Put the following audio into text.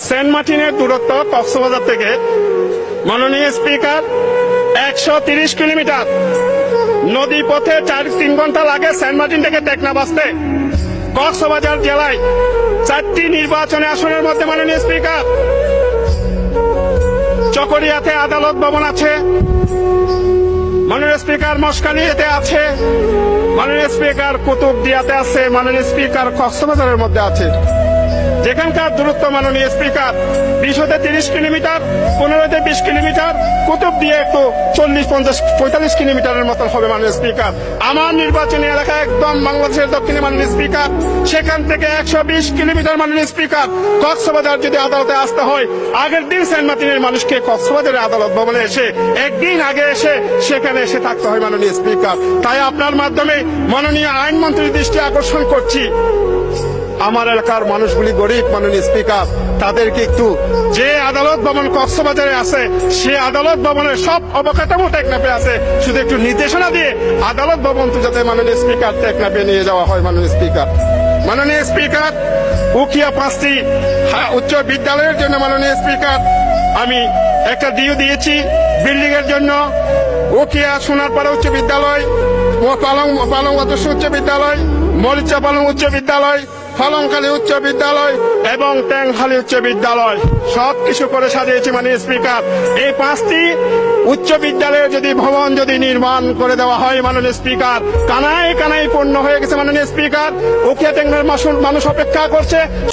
Saint মার্টিনের দূরত্ব কক্সবাজার থেকে মাননীয় স্পিকার 130 কিলোমিটার। নদী পথে 4-3 ঘন্টা লাগে সেন্ট মার্টিন থেকে টেকনাফ আসতে। কক্সবাজার জেলায় 4টি নির্বাচনী আসনের মধ্যে মাননীয় স্পিকার চকরিয়াতে আদালত ভবন আছে, মাননীয় স্পিকার মশকালীতে আছে, মাননীয় স্পিকার কুতুবদিয়াতে আছে, মাননীয় স্পিকার কক্সবাজারের মধ্যে আছে। যেখানকার দূরত্ব মাননীয় স্পিকার 20-30 কিলোমিটার, 15-20 কিলোমিটার, কুতুবদিয়া একটু 40-50-45 কিলোমিটারের মতন হবে মাননীয় স্পিকার। আমার নির্বাচনী এলাকা একদম বাংলাদেশের দক্ষিণে মাননীয় স্পিকার, সেখান থেকে 120 কিলোমিটার মাননীয় স্পিকার। কক্সবাজার যদি আদালতে আসতে হয়, আগের দিন সেন্ট মার্টিনের মানুষকে কক্সবাজারের আদালত ভবনে এসে একদিন আগে এসে সেখানে এসে থাকতে হয় মাননীয় স্পিকার। তাই আপনার মাধ্যমে মাননীয় আইনমন্ত্রীর দৃষ্টি আকর্ষণ করছি, আমার এলাকার মানুষগুলি গরিব মাননীয় স্পিকার, তাদেরকে একটু যে আদালত ভবন কক্সবাজারে আছে সে আদালত ভবনের সব অবকাঠামো টেকনাফে আছে, শুধু একটু নির্দেশনা দিয়ে আদালত ভবন তো যাতে মাননীয় স্পিকার টেকনাফে নিয়ে যাওয়া হয় মাননীয় স্পিকার। মাননীয় স্পিকার উখিয়া 5টি উচ্চ বিদ্যালয়ের জন্য মাননীয় স্পিকার আমি একটা ডিউ দিয়েছি বিল্ডিং এর জন্য। উখিয়া সোনারপাড়া উচ্চ বিদ্যালয়, পালং উচ্চ বিদ্যালয়, মরিচা পালং উচ্চ বিদ্যালয়, ফলংখালী উচ্চ বিদ্যালয় এবং ট্যাংখালী উচ্চ বিদ্যালয় সবকিছু করে সাজিয়েছি মাননীয় স্পিকার। এই 5টি উচ্চ বিদ্যালয়ের যদি ভবন যদি নির্মাণ করে দেওয়া হয় মাননীয় স্পিকার, কানায় কানায় পূর্ণ হয়ে গেছে মাননীয় স্পিকার। উখিয়া ট্যাংখালীর মানুষ অপেক্ষা করছে।